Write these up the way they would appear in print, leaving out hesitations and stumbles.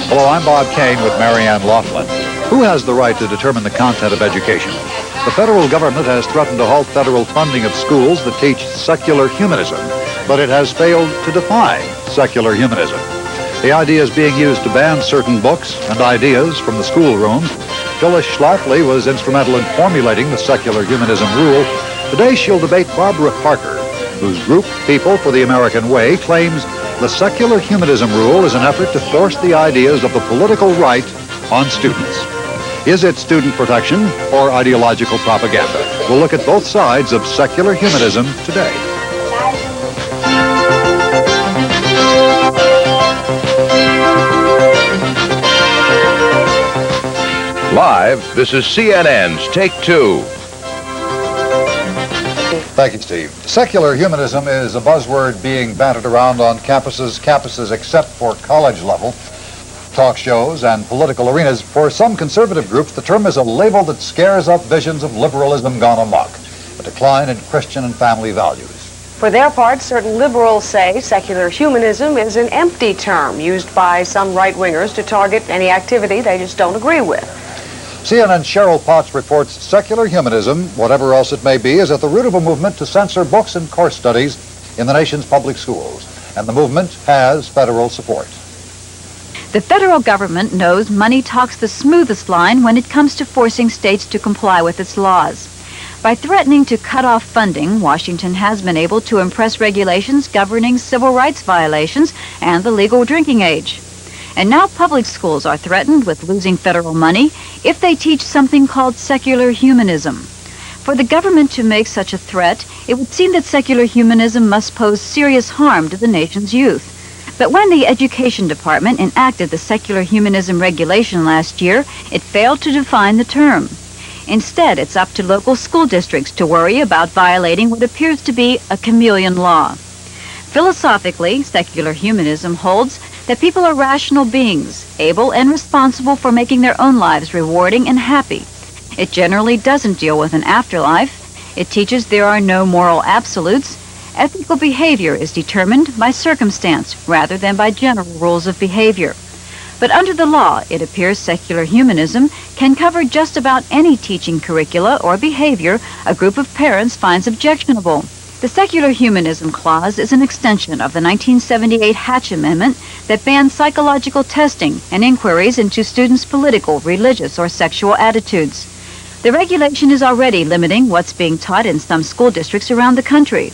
Hello, I'm Bob Kane with Marianne Laughlin. Who has the right to determine the content of education? The federal government has threatened to halt federal funding of schools that teach secular humanism, but it has failed to define secular humanism. The idea is being used to ban certain books and ideas from the schoolroom. Phyllis Schlafly was instrumental in formulating the secular humanism rule. Today she'll debate Barbara Parker, whose group People for the American Way claims the secular humanism rule is an effort to force the ideas of the political right on students. Is it student protection or ideological propaganda? We'll look at both sides of secular humanism today. Live, this is CNN's Take Two. Thank you, Steve. Secular humanism is a buzzword being bantered around on campuses except for college level, talk shows, and political arenas. For some conservative groups, the term is a label that scares up visions of liberalism gone amok, a decline in Christian and family values. For their part, certain liberals say secular humanism is an empty term used by some right-wingers to target any activity they just don't agree with. CNN's Cheryl Potts reports secular humanism, whatever else it may be, is at the root of a movement to censor books and course studies in the nation's public schools, and the movement has federal support. The federal government knows money talks the smoothest line when it comes to forcing states to comply with its laws. By threatening to cut off funding, Washington has been able to impress regulations governing civil rights violations and the legal drinking age. And now public schools are threatened with losing federal money if they teach something called secular humanism. For the government to make such a threat, it would seem that secular humanism must pose serious harm to the nation's youth. But when the Education Department enacted the secular humanism regulation last year, it failed to define the term. Instead, it's up to local school districts to worry about violating what appears to be a chameleon law. Philosophically, secular humanism holds that people are rational beings, able and responsible for making their own lives rewarding and happy. It generally doesn't deal with an afterlife. It teaches there are no moral absolutes. Ethical behavior is determined by circumstance rather than by general rules of behavior. But under the law, it appears secular humanism can cover just about any teaching curricula or behavior a group of parents finds objectionable. The secular humanism clause is an extension of the 1978 Hatch Amendment that banned psychological testing and inquiries into students' political, religious, or sexual attitudes. The regulation is already limiting what's being taught in some school districts around the country.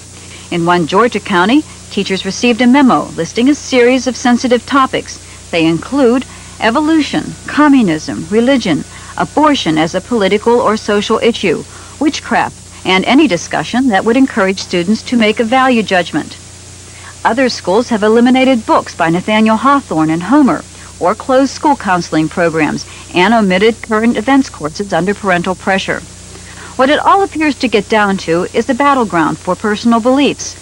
In one Georgia county, teachers received a memo listing a series of sensitive topics. They include evolution, communism, religion, abortion as a political or social issue, witchcraft, and any discussion that would encourage students to make a value judgment. Other schools have eliminated books by Nathaniel Hawthorne and Homer, or closed school counseling programs, and omitted current events courses under parental pressure. What it all appears to get down to is the battleground for personal beliefs.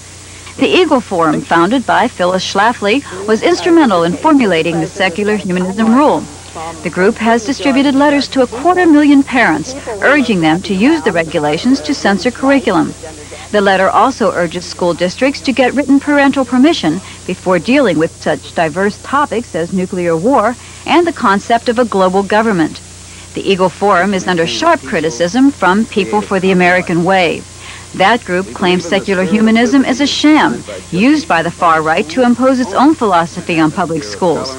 The Eagle Forum, founded by Phyllis Schlafly, was instrumental in formulating the secular humanism rule. The group has distributed letters to 250,000 parents, urging them to use the regulations to censor curriculum. The letter also urges school districts to get written parental permission before dealing with such diverse topics as nuclear war and the concept of a global government. The Eagle Forum is under sharp criticism from People for the American Way. That group claims secular humanism is a sham used by the far right to impose its own philosophy on public schools.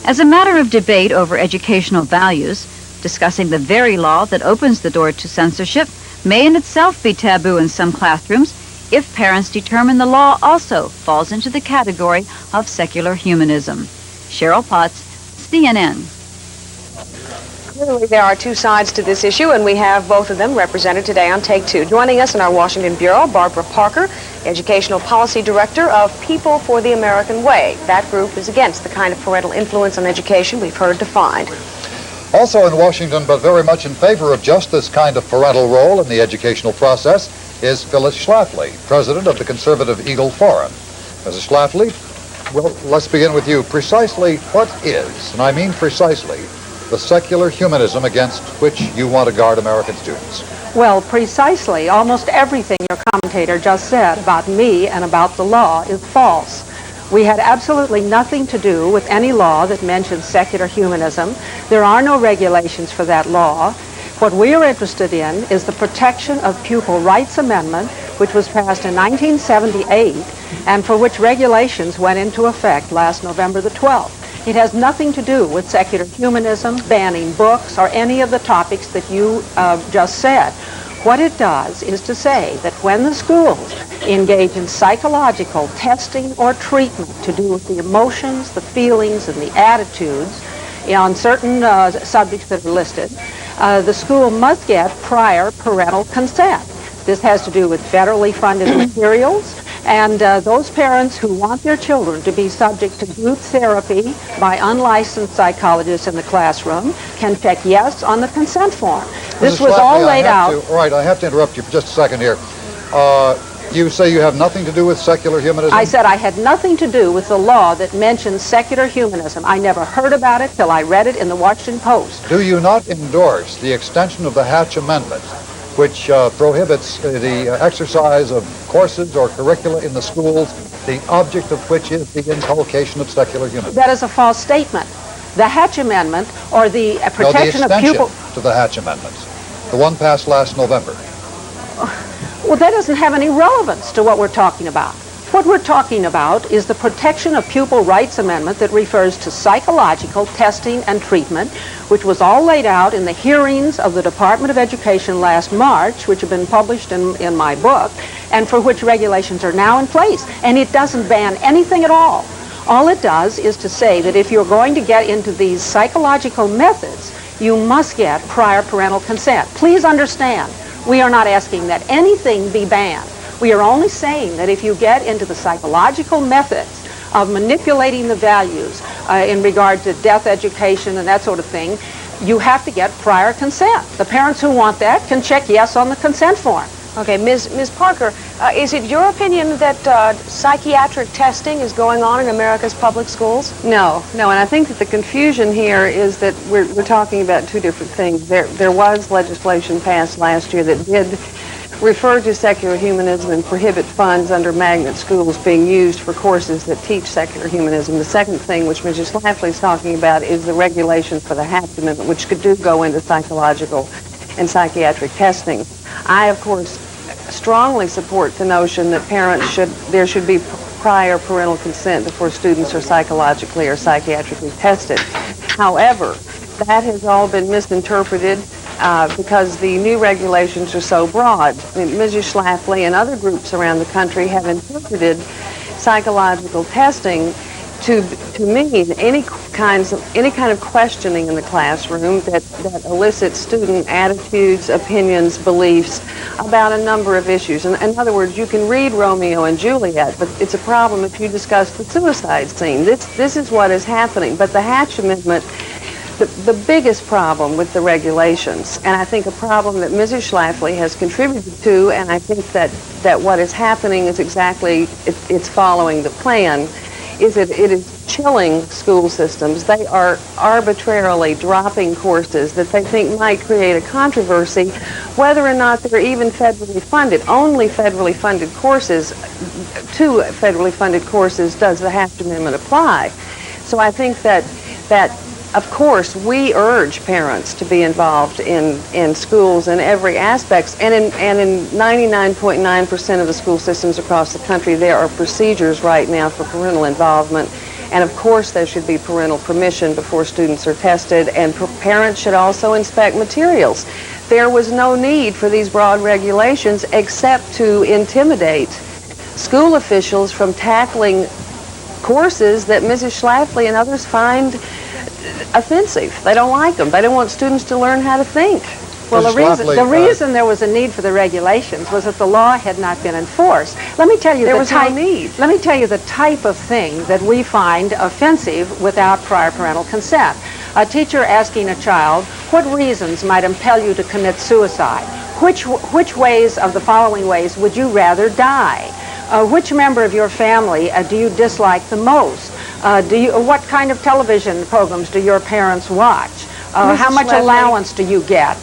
As a matter of debate over educational values, discussing the very law that opens the door to censorship may in itself be taboo in some classrooms if parents determine the law also falls into the category of secular humanism. Cheryl Potts, CNN. Clearly, there are two sides to this issue, and we have both of them represented today on Take Two. Joining us in our Washington Bureau, Barbara Parker, Educational Policy Director of People for the American Way. That group is against the kind of parental influence on education we've heard defined. Also in Washington, but very much in favor of just this kind of parental role in the educational process, is Phyllis Schlafly, president of the conservative Eagle Forum. Mrs. Schlafly, well, let's begin with you. Precisely what is, and I mean precisely, the secular humanism against which you want to guard American students? Well, precisely. Almost everything your commentator just said about me and about the law is false. We had absolutely nothing to do with any law that mentions secular humanism. There are no regulations for that law. What we are interested in is the Protection of Pupil Rights Amendment, which was passed in 1978, and for which regulations went into effect last November the 12th. It has nothing to do with secular humanism, banning books, or any of the topics that you just said. What it does is to say that when the schools engage in psychological testing or treatment to do with the emotions, the feelings, and the attitudes on certain subjects that are listed, the school must get prior parental consent. This has to do with federally funded materials, and those parents who want their children to be subject to group therapy by unlicensed psychologists in the classroom can check yes on the consent form. This was all laid out. Right, I have to interrupt you for just a second here. You say you have nothing to do with secular humanism? I said I had nothing to do with the law that mentions secular humanism. I never heard about it till I read it in the Washington Post. Do you not endorse the extension of the Hatch Amendment, which prohibits the exercise of courses or curricula in the schools, the object of which is the inculcation of secular humanism? That is a false statement. The Hatch Amendment, or the protection of pupil... to the Hatch Amendment, the one passed last November. Well, that doesn't have any relevance to what we're talking about. What we're talking about is the Protection of Pupil Rights Amendment that refers to psychological testing and treatment, which was all laid out in the hearings of the Department of Education last March, which have been published in my book, and for which regulations are now in place. And it doesn't ban anything at all. All it does is to say that if you're going to get into these psychological methods, you must get prior parental consent. Please understand, we are not asking that anything be banned. We are only saying that if you get into the psychological methods of manipulating the values in regard to death education and that sort of thing, you have to get prior consent. The parents who want that can check yes on the consent form. Okay, Ms. Parker, is it your opinion that psychiatric testing is going on in America's public schools? No, and I think that the confusion here is that we're talking about two different things. There was legislation passed last year that did refer to secular humanism and prohibit funds under magnet schools being used for courses that teach secular humanism. The second thing, which Mrs. Schlafly is talking about, is the regulation for the Hatch Amendment, which do go into psychological and psychiatric testing. I, of course, strongly support the notion that there should be prior parental consent before students are psychologically or psychiatrically tested. However, that has all been misinterpreted because the new regulations are so broad. I mean, Mrs. Schlafly and other groups around the country have interpreted psychological testing to mean any kind of questioning in the classroom that elicits student attitudes, opinions, beliefs about a number of issues. In other words, you can read Romeo and Juliet, but it's a problem if you discuss the suicide scene. This is what is happening. But the Hatch Amendment, the biggest problem with the regulations, and I think a problem that Mrs. Schlafly has contributed to, and I think that what is happening is exactly, it's following the plan, is that it is chilling school systems. They are arbitrarily dropping courses that they think might create a controversy, whether or not they're even federally funded. Only federally funded courses, to federally funded courses does the Hatch Amendment apply. So I think that of course, we urge parents to be involved in schools in every aspect, and in 99.9% of the school systems across the country, there are procedures right now for parental involvement, and of course there should be parental permission before students are tested, and parents should also inspect materials. There was no need for these broad regulations except to intimidate school officials from tackling courses that Mrs. Schlafly and others find offensive. They don't like them. They don't want students to learn how to think. Well, the reason there was a need for the regulations was that the law had not been enforced. Let me tell you no need. Let me tell you the type of thing that we find offensive without prior parental consent. A teacher asking a child, what reasons might impel you to commit suicide? Which ways of the following ways would you rather die? Which member of your family do you dislike the most? What kind of television programs do your parents watch? How much allowance do you get?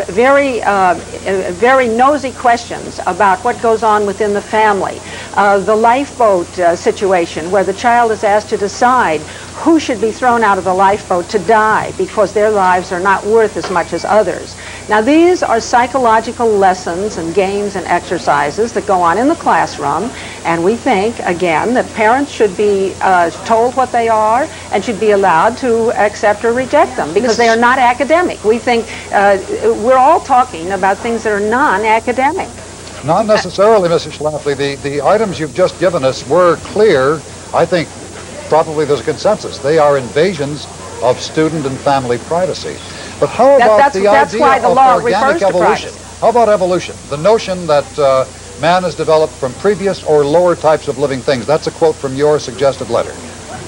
Very nosy questions about what goes on within the family. The lifeboat situation, where the child is asked to decide who should be thrown out of the lifeboat to die because their lives are not worth as much as others. Now, these are psychological lessons and games and exercises that go on in the classroom, and we think, again, that parents should be told what they are and should be allowed to accept or reject them because they are not academic. We think we're all talking about things that are non-academic. Not necessarily, Mrs. Schlafly. The items you've just given us were clear. I think probably there's a consensus. They are invasions of student and family privacy. But how about the idea of organic evolution? How about evolution? The notion that man is developed from previous or lower types of living things. That's a quote from your suggested letter.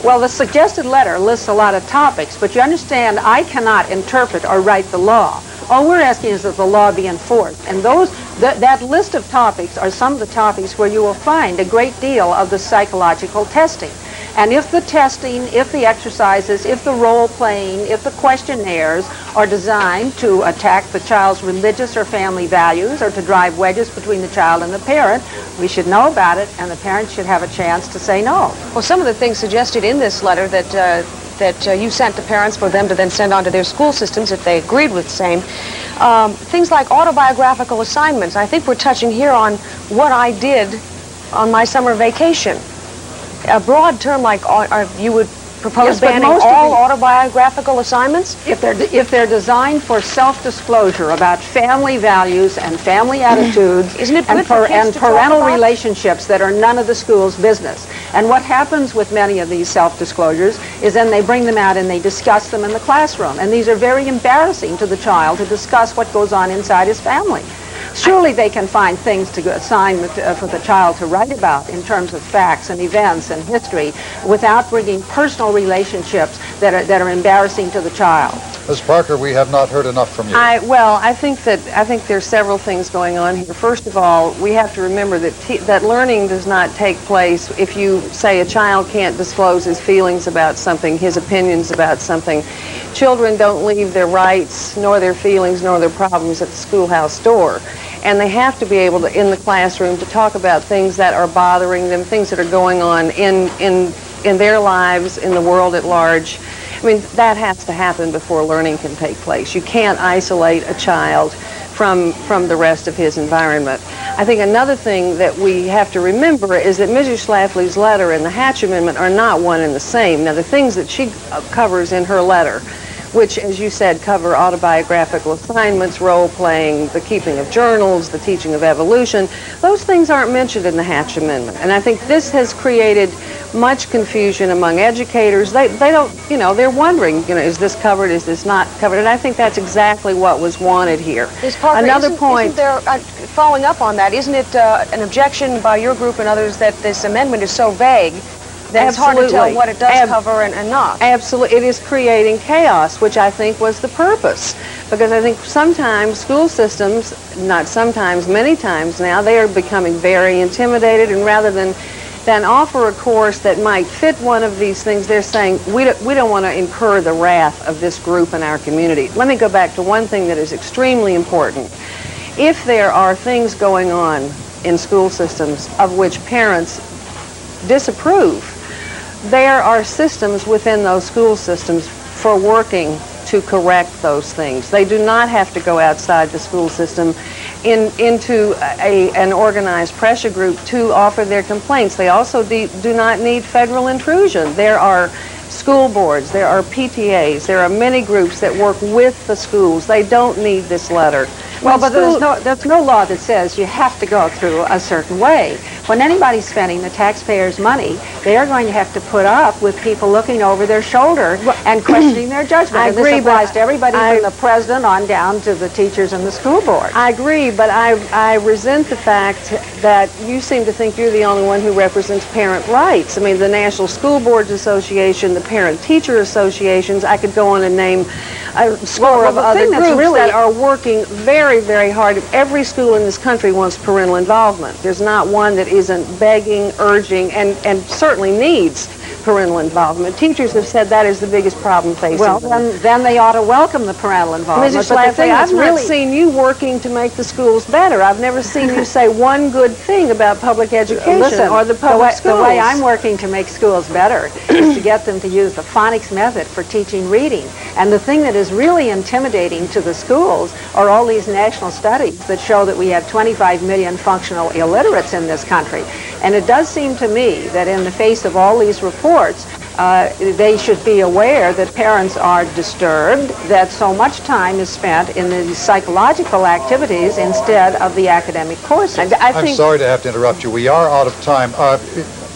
Well, the suggested letter lists a lot of topics, but you understand I cannot interpret or write the law. All we're asking is that the law be enforced. And that list of topics are some of the topics where you will find a great deal of the psychological testing. And if the testing, if the exercises, if the role-playing, if the questionnaires are designed to attack the child's religious or family values or to drive wedges between the child and the parent, we should know about it, and the parent should have a chance to say no. Well, some of the things suggested in this letter that you sent to parents for them to then send on to their school systems if they agreed with the same, things like autobiographical assignments. I think we're touching here on what I did on my summer vacation. A broad term like you would propose banning all autobiographical assignments? If they're designed for self-disclosure about family values and family attitudes and parental relationships that are none of the school's business. And what happens with many of these self-disclosures is then they bring them out and they discuss them in the classroom. And these are very embarrassing to the child to discuss what goes on inside his family. Surely they can find things to assign for the child to write about in terms of facts and events and history without bringing personal relationships that are embarrassing to the child. Ms. Parker, we have not heard enough from you. I think there's several things going on here. First of all, we have to remember that learning does not take place if you say a child can't disclose his feelings about something, his opinions about something. Children don't leave their rights, nor their feelings, nor their problems at the schoolhouse door. And they have to be able to, in the classroom, to talk about things that are bothering them, things that are going on in their lives, in the world at large. I mean, that has to happen before learning can take place. You can't isolate a child from the rest of his environment. I think another thing that we have to remember is that Mrs. Schlafly's letter and the Hatch Amendment are not one and the same. Now, the things that she covers in her letter, which, as you said, cover autobiographical assignments, role-playing, the keeping of journals, the teaching of evolution, those things aren't mentioned in the Hatch Amendment. And I think this has created much confusion among educators. They don't, they're wondering, is this covered, is this not covered? And I think that's exactly what was wanted here. Ms. Parker, another point. Isn't there, following up on that, isn't it an objection by your group and others that this amendment is so vague that it's hard to tell what it does cover and not? Absolutely. It is creating chaos, which I think was the purpose. Because I think sometimes school systems, not sometimes, many times now, they are becoming very intimidated, and rather than offer a course that might fit one of these things, they're saying, we don't want to incur the wrath of this group in our community. Let me go back to one thing that is extremely important. If there are things going on in school systems of which parents disapprove, there are systems within those school systems for working to correct those things. They do not have to go outside the school system into an organized pressure group to offer their complaints. They also do not need federal intrusion. There are school boards, there are PTAs, there are many groups that work with the schools. They don't need this letter. Well, but there's no law that says you have to go through a certain way. When anybody's spending the taxpayers' money, they are going to have to put up with people looking over their shoulder and questioning their judgment. I agree, this applies to everybody from the president on down to the teachers and the school board. I agree, but I resent the fact that you seem to think you're the only one who represents parent rights. I mean, the National School Boards Association, the Parent-Teacher Associations, I could go on and name a score of other groups that are working very, very hard. Every school in this country wants parental involvement. There's not one that isn't begging, urging, and certainly needs parental involvement. Teachers have said that is the biggest problem facing Well, them. then they ought to welcome the parental involvement. Mrs. But the Schlafly, thing I've that's not really seen you working to make the schools better. I've never seen you say one good thing about public education Listen, or the public schools. The way I'm working to make schools better is to get them to use the phonics method for teaching reading. And the thing that is really intimidating to the schools are all these national studies that show that we have 25 million functional illiterates in this country. And it does seem to me that in the face of all these reports, they should be aware that parents are disturbed, that so much time is spent in the psychological activities instead of the academic courses. I'm sorry to have to interrupt you. We are out of time.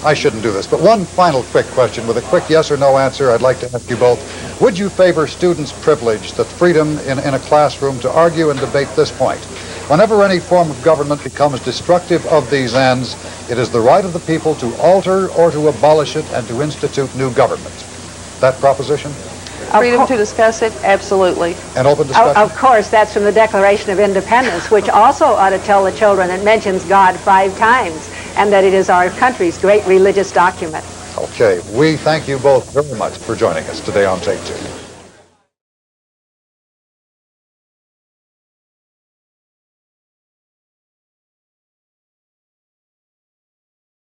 I shouldn't do this, but one final quick question with a quick yes or no answer I'd like to ask you both. Would you favor students' privilege, the freedom in a classroom to argue and debate this point? Whenever any form of government becomes destructive of these ends, it is the right of the people to alter or to abolish it and to institute new government. That proposition? Freedom to discuss it? Absolutely. And open discussion? Of course, that's from the Declaration of Independence, which also ought to tell the children it mentions God 5 times and that it is our country's great religious document. Okay. We thank you both very much for joining us today on Take Two.